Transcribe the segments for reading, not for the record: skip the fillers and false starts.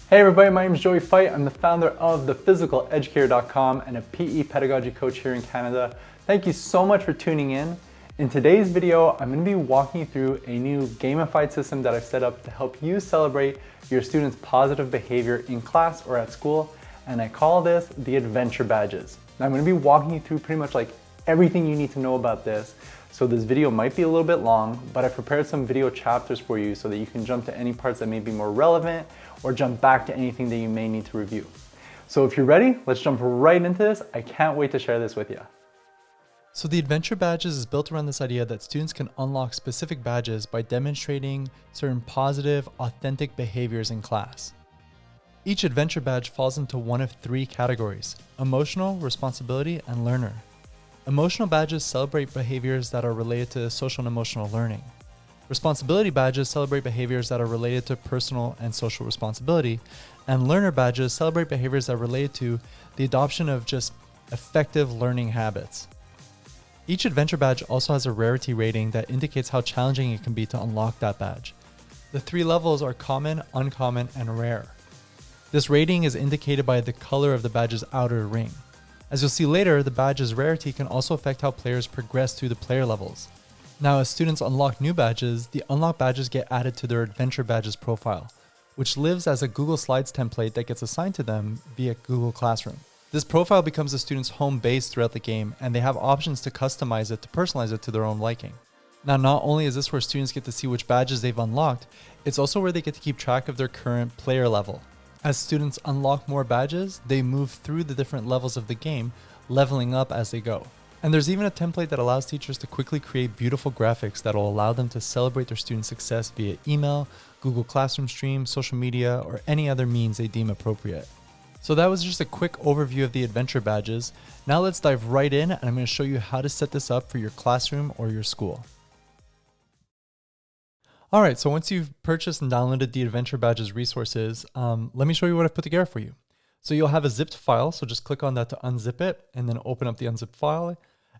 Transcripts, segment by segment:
Hey everybody, my name is Joey Fight. I'm the founder of thephysicaleducator.com and a PE pedagogy coach here in Canada. Thank you so much for tuning in. In today's video, I'm going to be walking you through a new gamified system that I've set up to help you celebrate your students' positive behavior in class or at school, and I call this the Adventure Badges. Now I'm going to be walking you through pretty much like everything you need to know about this. So this video might be a little bit long, but I've prepared some video chapters for you so that you can jump to any parts that may be more relevant or jump back to anything that you may need to review. So if you're ready, let's jump right into this. I can't wait to share this with you. So the Adventure Badges is built around this idea that students can unlock specific badges by demonstrating certain positive, authentic behaviors in class. Each Adventure Badge falls into one of three categories: emotional, responsibility, and learner. Emotional badges celebrate behaviors that are related to social and emotional learning. Responsibility badges celebrate behaviors that are related to personal and social responsibility, and learner badges celebrate behaviors that are related to the adoption of just effective learning habits. Each Adventure Badge also has a rarity rating that indicates how challenging it can be to unlock that badge. The three levels are common, uncommon, and rare. This rating is indicated by the color of the badge's outer ring. As you'll see later, the badge's rarity can also affect how players progress through the player levels. Now, as students unlock new badges, the unlocked badges get added to their Adventure Badges profile, which lives as a Google Slides template that gets assigned to them via Google Classroom. This profile becomes the student's home base throughout the game, and they have options to customize it to personalize it to their own liking. Now, not only is this where students get to see which badges they've unlocked, it's also where they get to keep track of their current player level. As students unlock more badges, they move through the different levels of the game, leveling up as they go. And there's even a template that allows teachers to quickly create beautiful graphics that will allow them to celebrate their students' success via email, Google Classroom Stream, social media, or any other means they deem appropriate. So that was just a quick overview of the Adventure Badges. Now let's dive right in, and I'm going to show you how to set this up for your classroom or your school. All right, so once you've purchased and downloaded the Adventure Badges resources, let me show you what I've put together for you. So you'll have a zipped file, so just click on that to unzip it and then open up the unzipped file.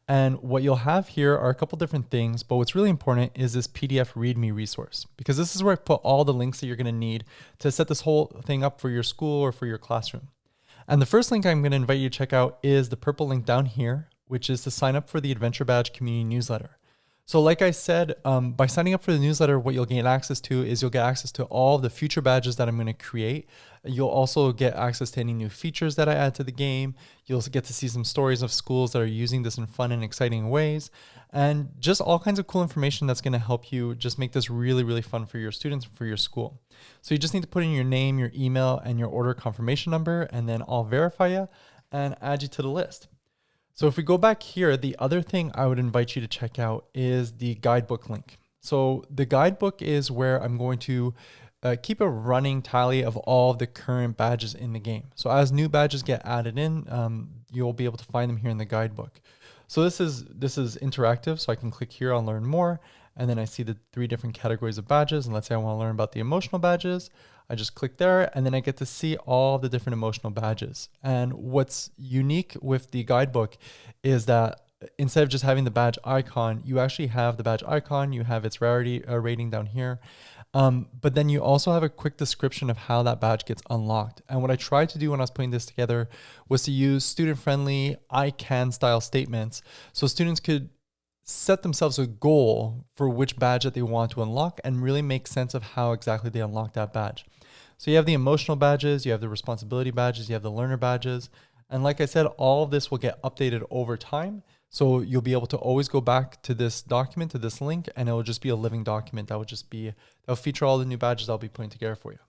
And what you'll have here are a couple different things, but what's really important is this PDF README resource, because this is where I put all the links that you're gonna need to set this whole thing up for your school or for your classroom. And the first link I'm gonna invite you to check out is the purple link down here, which is to sign up for the Adventure Badge community newsletter. So like I said, by signing up for the newsletter, what you'll gain access to is you'll get access to all of the future badges that I'm going to create. You'll also get access to any new features that I add to the game. You'll get to see some stories of schools that are using this in fun and exciting ways, and just all kinds of cool information that's going to help you just make this really, really fun for your students and for your school. So you just need to put in your name, your email, and your order confirmation number, and then I'll verify you and add you to the list. So if we go back here, the other thing I would invite you to check out is the Guidebook link. So the Guidebook is where I'm going to keep a running tally of all of the current badges in the game. So as new badges get added in, you'll be able to find them here in the Guidebook. So this is interactive, so I can click here on Learn More, and then I see the three different categories of badges. And let's say I want to learn about the emotional badges. I just click there, and then I get to see all the different emotional badges. And what's unique with the Guidebook is that instead of just having the badge icon, you actually have the badge icon, you have its rarity rating down here, but then you also have a quick description of how that badge gets unlocked. And what I tried to do when I was putting this together was to use student-friendly I can style statements so students could set themselves a goal for which badge that they want to unlock and really make sense of how exactly they unlock that badge. So you have the emotional badges, you have the responsibility badges, you have the learner badges. And like I said, all of this will get updated over time. So you'll be able to always go back to this document, to this link, and it will just be a living document. That'll feature all the new badges I'll be putting together for you.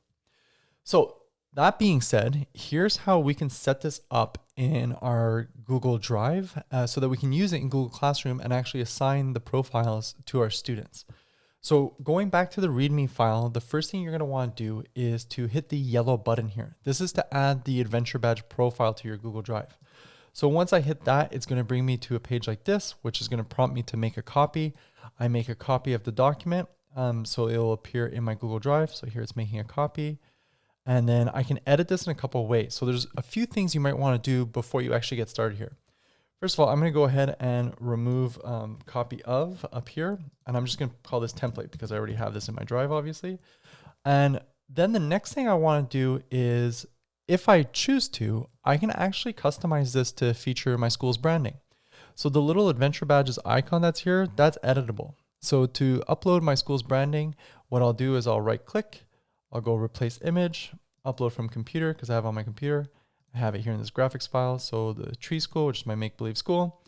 So that being said, here's how we can set this up in our Google Drive so that we can use it in Google Classroom and actually assign the profiles to our students. So going back to the README file, the first thing you're going to want to do is to hit the yellow button here. This is to add the Adventure Badge profile to your Google Drive. So once I hit that, it's going to bring me to a page like this, which is going to prompt me to make a copy. I make a copy of the document, so it will appear in my Google Drive. So here it's making a copy. And then I can edit this in a couple of ways. So there's a few things you might want to do before you actually get started here. First of all, I'm going to go ahead and remove copy of up here. And I'm just going to call this template because I already have this in my drive, obviously. And then the next thing I want to do is, if I choose to, I can actually customize this to feature my school's branding. So the little adventure badges icon that's here, that's editable. So to upload my school's branding, what I'll do is I'll right click, I'll go replace image, upload from computer because I have on my computer. I have it here in this graphics file. So the tree school, which is my make-believe school.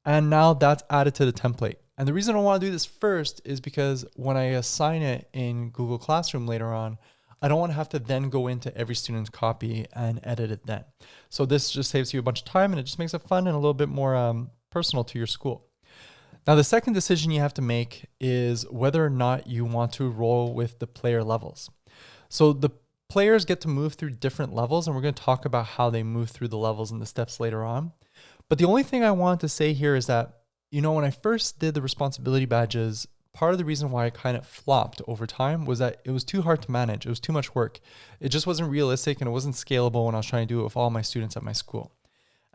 And now that's added to the template. And the reason I want to do this first is because when I assign it in Google Classroom later on, I don't want to have to then go into every student's copy and edit it then. So this just saves you a bunch of time and it just makes it fun and a little bit more personal to your school. Now, the second decision you have to make is whether or not you want to roll with the player levels. So the players get to move through different levels, and we're going to talk about how they move through the levels and the steps later on. But the only thing I want to say here is that, when I first did the responsibility badges, part of the reason why I kind of flopped over time was that it was too hard to manage. It was too much work. It just wasn't realistic and it wasn't scalable when I was trying to do it with all my students at my school.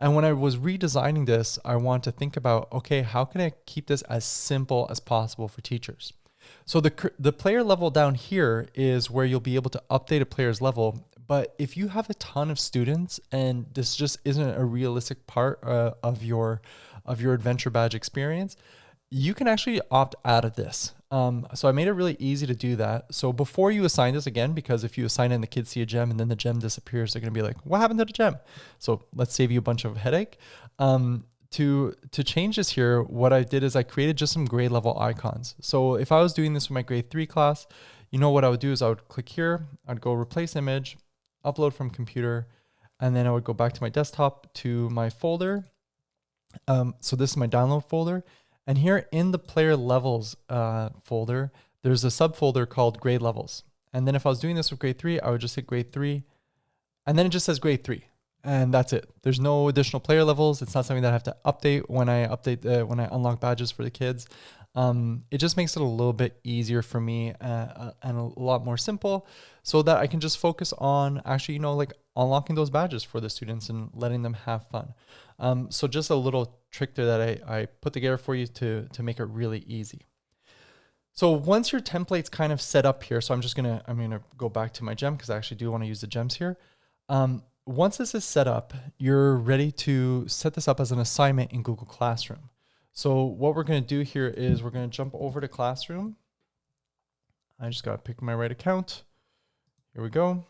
And when I was redesigning this, I wanted to think about, okay, how can I keep this as simple as possible for teachers? So the player level down here is where you'll be able to update a player's level. But if you have a ton of students and this just isn't a realistic part of your adventure badge experience, you can actually opt out of this. So I made it really easy to do that. So before you assign this, again, because if you assign it and the kids see a gem and then the gem disappears, they're going to be like, what happened to the gem? So let's save you a bunch of headache. To change this here, what I did is I created just some grade level icons. So if I was doing this with my grade 3 class, what I would do is I would click here, I'd go replace image, upload from computer, and then I would go back to my desktop to my folder. So this is my download folder. And here in the player levels folder, there's a subfolder called grade levels. And then if I was doing this with grade 3, I would just hit grade 3, and then it just says grade 3. And that's it. There's no additional player levels. It's not something that I have to update when I when I unlock badges for the kids. It just makes it a little bit easier for me and a lot more simple, so that I can just focus on actually, like unlocking those badges for the students and letting them have fun. So just a little trick there that I put together for you to make it really easy. So once your template's kind of set up here, so I'm gonna go back to my gem because I actually do want to use the gems here. Once this is set up, you're ready to set this up as an assignment in Google Classroom. So what we're going to do here is we're going to jump over to Classroom. I just got to pick my right account. Here we go.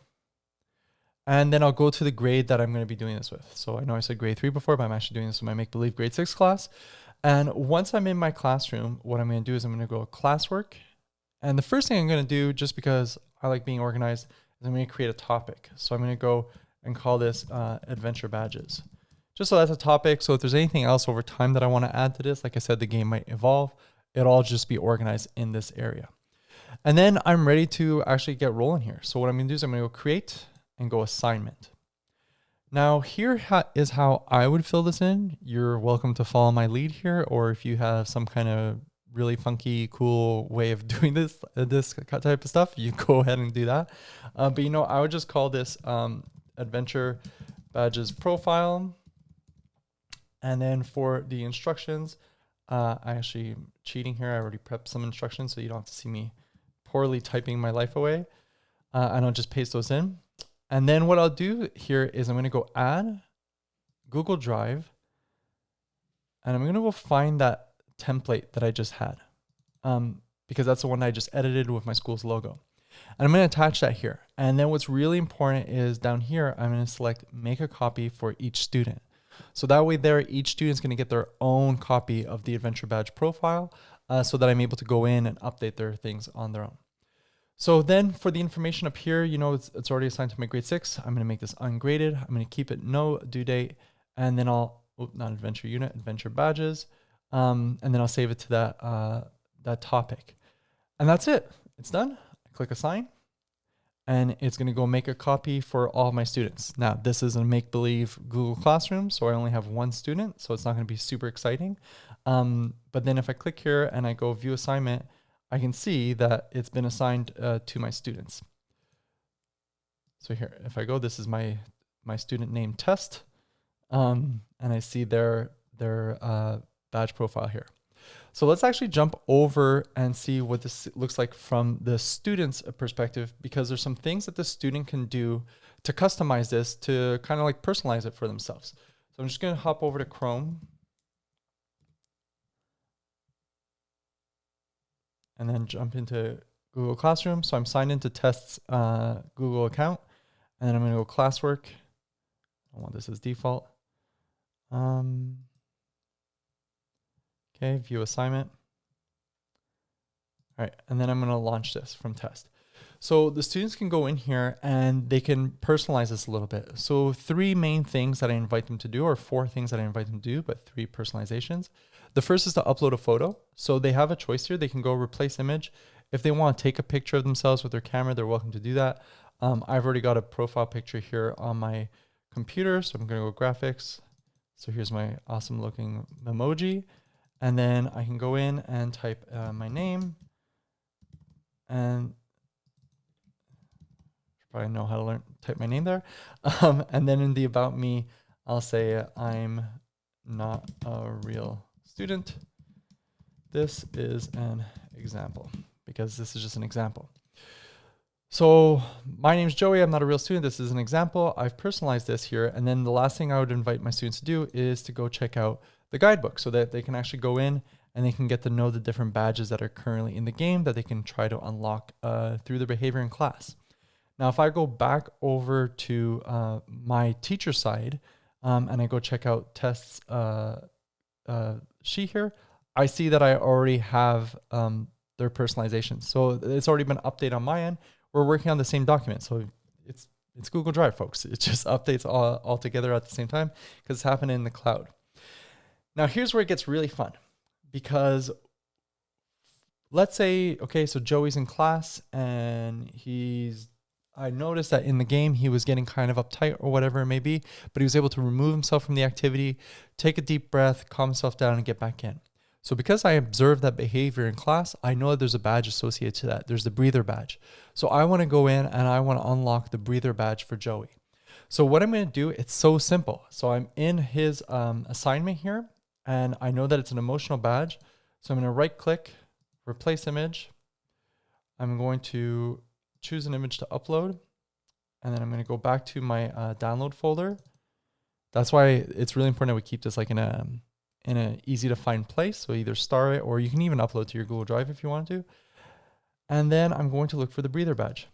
And then I'll go to the grade that I'm going to be doing this with. So I know I said grade 3 before, but I'm actually doing this with my make-believe grade 6 class. And once I'm in my classroom, what I'm going to do is I'm going to go classwork. And the first thing I'm going to do, just because I like being organized, is I'm going to create a topic. So I'm going to go and call this adventure badges. Just so that's a topic. So if there's anything else over time that I want to add to this, like I said, the game might evolve. It'll all just be organized in this area. And then I'm ready to actually get rolling here. So what I'm going to do is I'm going to go create and go assignment. Now here is how I would fill this in. You're welcome to follow my lead here, or if you have some kind of really funky, cool way of doing this type of stuff, you go ahead and do that. But I would just call this adventure badges profile. And then for the instructions, I actually cheating here. I already prepped some instructions so you don't have to see me poorly typing my life away. And I'll just paste those in. And then what I'll do here is I'm going to go add Google Drive, and I'm going to go find that template that I just had, because that's the one I just edited with my school's logo. And I'm going to attach that here. And then what's really important is down here, I'm going to select make a copy for each student. So that way there, each student's going to get their own copy of the adventure badge profile, so that I'm able to go in and update their things on their own. So then for the information up here, it's already assigned to my grade 6. I'm going to make this ungraded. I'm going to keep it no due date. And then not adventure unit, adventure badges. And then I'll save it to that topic. And that's it. It's done. I click assign. And it's going to go make a copy for all of my students. Now, this is a make-believe Google Classroom, so I only have one student, so it's not going to be super exciting. But then if I click here and I go view assignment, I can see that it's been assigned to my students. So here, if I go, this is my student name test. And I see their badge profile here. So let's actually jump over and see what this looks like from the student's perspective, because there's some things that the student can do to customize this, to kind of like personalize it for themselves. So I'm just going to hop over to Chrome and then jump into Google Classroom. So I'm signed into Test's Google account, and then I'm going to go classwork. I want this as default. Okay, view assignment. All right, and then I'm going to launch this from Test. So the students can go in here and they can personalize this a little bit. So 3 main things that I invite them to do, or 4 things that I invite them to do, but 3 personalizations. The first is to upload a photo. So they have a choice here. They can go replace image. If they want to take a picture of themselves with their camera, they're welcome to do that. I've already got a profile picture here on my computer, so I'm going to go graphics. So here's my awesome looking emoji. And then I can go in and type my name, and probably know how to type my name there. And then in the about me, I'll say I'm not a real student. This is an example, because this is just an example. So my name's Joey. I'm not a real student. This is an example. I've personalized this here. And then the last thing I would invite my students to do is to go check out the guidebook, so that they can actually go in and they can get to know the different badges that are currently in the game that they can try to unlock through the behavior in class. Now, if I go back over to my teacher side and I go check out Test's sheet here, I see that I already have their personalization. So it's already been updated on my end. We're working on the same document. So it's Google Drive, folks. It just updates all together at the same time, because it's happening in the cloud. Now, here's where it gets really fun, because let's say, okay, so Joey's in class and I noticed that in the game, he was getting kind of uptight or whatever it may be, but he was able to remove himself from the activity, take a deep breath, calm himself down, and get back in. So because I observed that behavior in class, I know that there's a badge associated to that. There's the breather badge. So I want to go in and I want to unlock the breather badge for Joey. So what I'm going to do, it's so simple. So I'm in his assignment here, and I know that it's an emotional badge. So I'm going to right click, replace image. I'm going to choose an image to upload. And then I'm going to go back to my download folder. That's why it's really important that we keep this like in a easy to find place. So either star it, or you can even upload to your Google Drive if you want to. And then I'm going to look for the breather badge.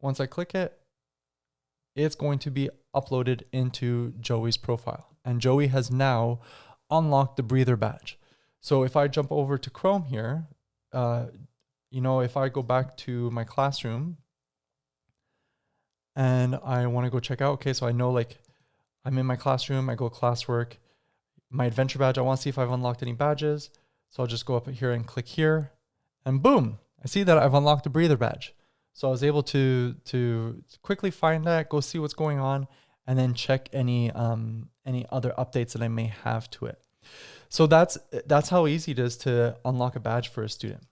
Once I click it, it's going to be uploaded into Joey's profile. And Joey has now unlocked the breather badge. So if I jump over to Chrome here, if I go back to my classroom and I want to go check out, okay, so I know like I'm in my classroom, I go classwork, my adventure badge, I want to see if I've unlocked any badges. So I'll just go up here and click here, and boom, I see that I've unlocked the breather badge. So I was able to quickly find that, go see what's going on, and then check any other updates that I may have to it. So that's how easy it is to unlock a badge for a student.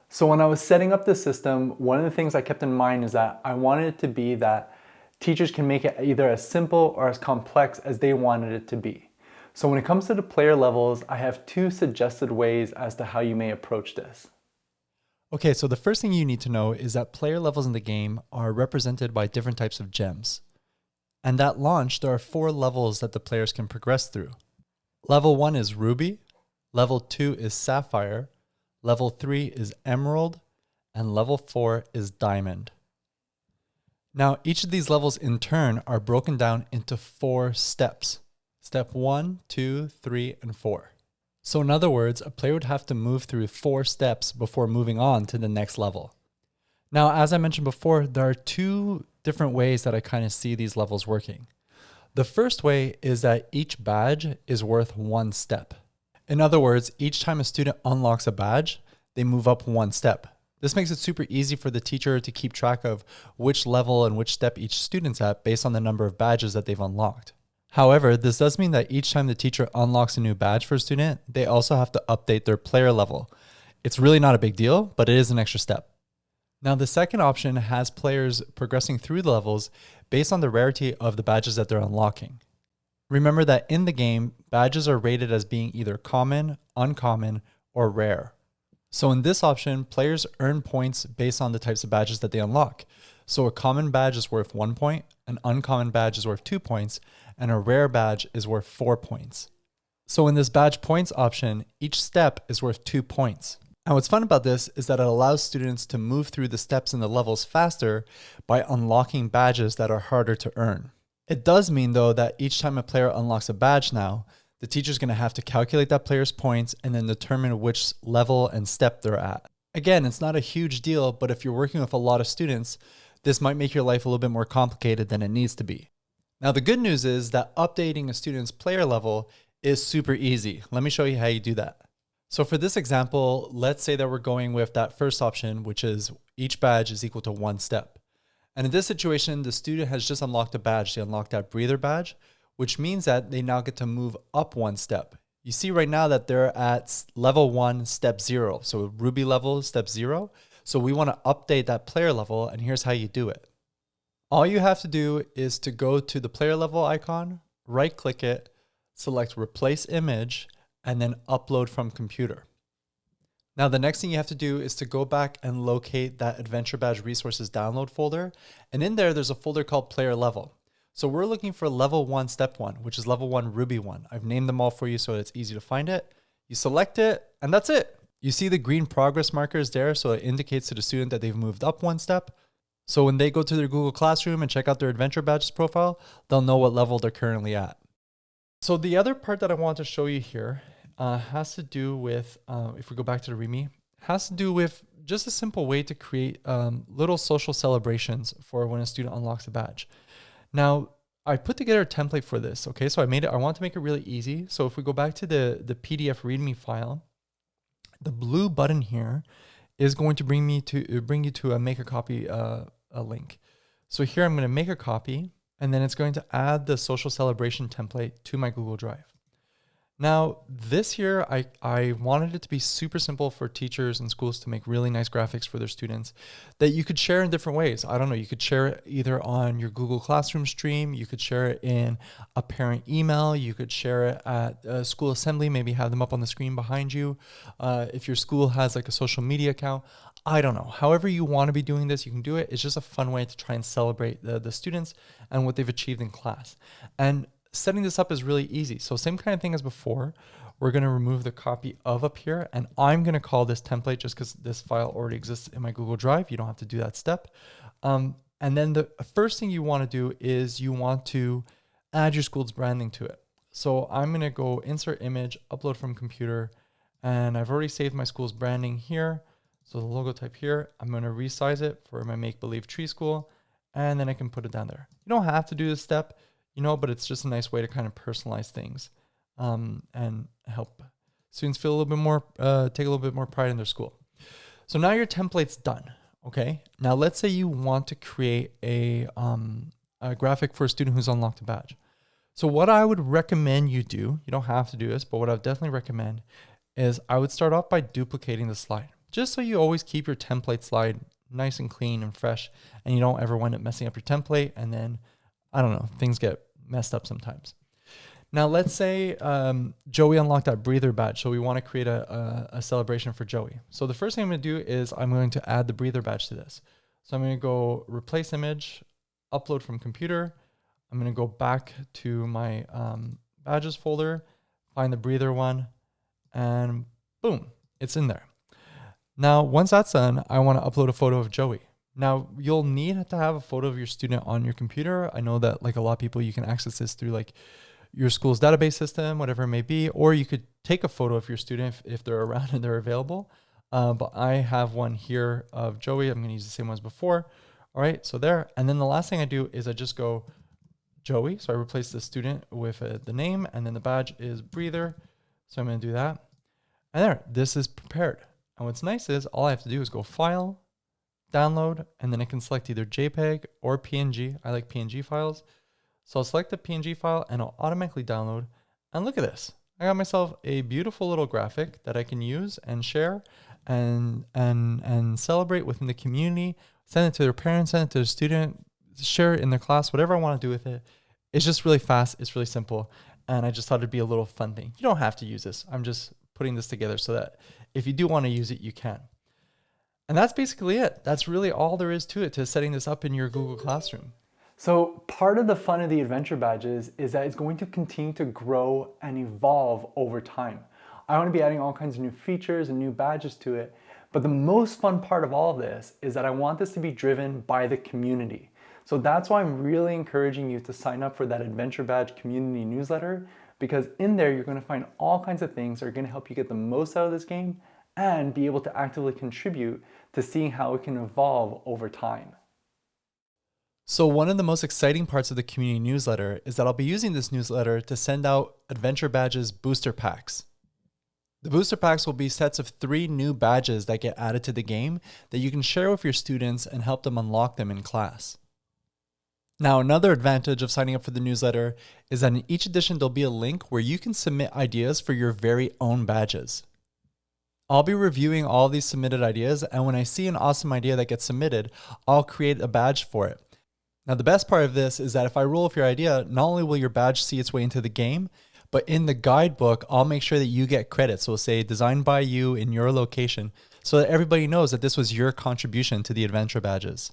So when I was setting up the system, one of the things I kept in mind is that I wanted it to be that teachers can make it either as simple or as complex as they wanted it to be. So when it comes to the player levels, I have 2 suggested ways as to how you may approach this. Okay, so the first thing you need to know is that player levels in the game are represented by different types of gems. And at launch, there are 4 levels that the players can progress through. Level 1 is Ruby, level 2 is Sapphire, level 3 is Emerald, and level 4 is Diamond. Now, each of these levels in turn are broken down into 4 steps. Step 1, 2, 3, and 4. So in other words, a player would have to move through 4 steps before moving on to the next level. Now, as I mentioned before, there are 2 different ways that I kind of see these levels working. The first way is that each badge is worth 1 step. In other words, each time a student unlocks a badge, they move up 1 step. This makes it super easy for the teacher to keep track of which level and which step each student's at based on the number of badges that they've unlocked. However, this does mean that each time the teacher unlocks a new badge for a student, they also have to update their player level. It's really not a big deal, but it is an extra step. Now, the second option has players progressing through the levels based on the rarity of the badges that they're unlocking. Remember that in the game, badges are rated as being either common, uncommon, or rare. So in this option, players earn points based on the types of badges that they unlock. So a common badge is worth 1 point, an uncommon badge is worth 2 points, and a rare badge is worth 4 points. So in this badge points option, each step is worth 2 points. And what's fun about this is that it allows students to move through the steps in the levels faster by unlocking badges that are harder to earn. It does mean though that each time a player unlocks a badge now, the teacher's going to have to calculate that player's points and then determine which level and step they're at. Again, it's not a huge deal, but if you're working with a lot of students, this might make your life a little bit more complicated than it needs to be. Now, the good news is that updating a student's player level is super easy. Let me show you how you do that. So for this example, let's say that we're going with that first option, which is each badge is equal to 1 step. And in this situation, the student has just unlocked a badge. They unlocked that breather badge, which means that they now get to move up 1 step. You see right now that they're at level 1, step 0. So Ruby level, step 0. So we want to update that player level, and here's how you do it. All you have to do is to go to the player level icon, right click it, select replace image, and then upload from computer. Now, the next thing you have to do is to go back and locate that Adventure Badge Resources download folder. And in there, there's a folder called Player Level. So we're looking for level 1, step 1, which is level 1 Ruby 1. I've named them all for you so it's easy to find it. You select it, and that's it. You see the green progress markers there, so it indicates to the student that they've moved up 1 step. So when they go to their Google Classroom and check out their Adventure Badges profile, they'll know what level they're currently at. So the other part that I want to show you here has to do with, if we go back to the README, has to do with just a simple way to create little social celebrations for when a student unlocks a badge. Now, I put together a template for this, okay? So I want to make it really easy. So if we go back to the PDF README file, the blue button here is going to bring you to a make a copy a link. So here I'm going to make a copy, and then it's going to add the social celebration template to my Google Drive. Now, this here, I wanted it to be super simple for teachers and schools to make really nice graphics for their students that you could share in different ways. I don't know, you could share it either on your Google Classroom stream, you could share it in a parent email, you could share it at a school assembly, maybe have them up on the screen behind you. If your school has like a social media account, I don't know. However you want to be doing this, you can do it. It's just a fun way to try and celebrate the students and what they've achieved in class. And setting this up is really easy. So same kind of thing as before. We're going to remove the copy of up here, and I'm going to call this template just because this file already exists in my Google Drive. You don't have to do that step. And then the first thing you want to do is you want to add your school's branding to it. So I'm going to go insert image, upload from computer, and I've already saved my school's branding here. So the logo type here, I'm going to resize it for my Make Believe Tree School, and then I can put it down there. You don't have to do this step, but it's just a nice way to kind of personalize things and help students feel a little bit more, take a little bit more pride in their school. So now your template's done, okay? Now let's say you want to create a graphic for a student who's unlocked a badge. So what I would recommend you do, you don't have to do this, but what I would definitely recommend is I would start off by duplicating the slide, just so you always keep your template slide nice and clean and fresh, and you don't ever wind up messing up your template, and then I don't know, things get messed up sometimes. Now, let's say Joey unlocked that breather badge. So we want to create a celebration for Joey. So the first thing I'm going to do is I'm going to add the breather badge to this. So I'm going to go replace image, upload from computer. I'm going to go back to my badges folder, find the breather one, and boom, it's in there. Now, once that's done, I want to upload a photo of Joey. Now, you'll need to have a photo of your student on your computer. I know that like a lot of people, you can access this through like your school's database system, whatever it may be, or you could take a photo of your student if they're around and they're available. But I have one here of Joey. I'm going to use the same one as before. All right, so there. And then the last thing I do is I just go Joey. So I replace the student with the name, and then the badge is breather. So I'm going to do that. And there, this is prepared. And what's nice is all I have to do is go File, Download, and then I can select either JPEG or PNG. I like PNG files. So I'll select the PNG file and it'll automatically download. And look at this. I got myself a beautiful little graphic that I can use and share and celebrate within the community, send it to their parents, send it to the student, share it in their class, whatever I want to do with it. It's just really fast. It's really simple. And I just thought it'd be a little fun thing. You don't have to use this. I'm just putting this together so that if you do want to use it, you can. And that's basically it. That's really all there is to it, to setting this up in your Google Classroom. So part of the fun of the adventure badges is that it's going to continue to grow and evolve over time. I want to be adding all kinds of new features and new badges to it. But the most fun part of all of this is that I want this to be driven by the community. So that's why I'm really encouraging you to sign up for that Adventure Badge community newsletter, because in there you're going to find all kinds of things that are going to help you get the most out of this game and be able to actively contribute to seeing how it can evolve over time. So one of the most exciting parts of the community newsletter is that I'll be using this newsletter to send out Adventure Badges booster packs. The booster packs will be sets of 3 new badges that get added to the game that you can share with your students and help them unlock them in class. Now, another advantage of signing up for the newsletter is that in each edition, there'll be a link where you can submit ideas for your very own badges. I'll be reviewing all these submitted ideas, and when I see an awesome idea that gets submitted, I'll create a badge for it. Now, the best part of this is that if I roll with your idea, not only will your badge see its way into the game, but in the guidebook, I'll make sure that you get credit. So we'll say designed by you in your location so that everybody knows that this was your contribution to the adventure badges.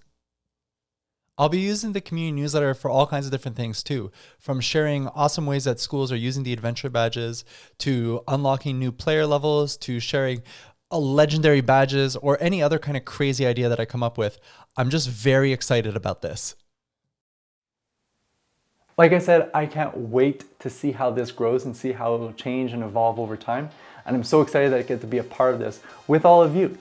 I'll be using the community newsletter for all kinds of different things too, from sharing awesome ways that schools are using the adventure badges, to unlocking new player levels, to sharing legendary badges, or any other kind of crazy idea that I come up with. I'm just very excited about this. Like I said, I can't wait to see how this grows and see how it will change and evolve over time. And I'm so excited that I get to be a part of this with all of you.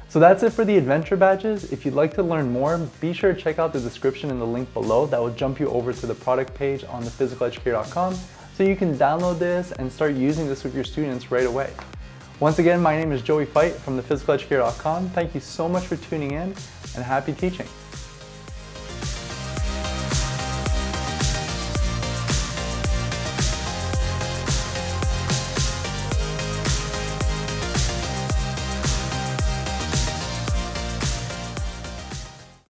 So that's it for the adventure badges. If you'd like to learn more, be sure to check out the description and the link below. That will jump you over to the product page on thephysicaleducator.com so you can download this and start using this with your students right away. Once again, my name is Joey Fight from thephysicaleducator.com. Thank you so much for tuning in and happy teaching.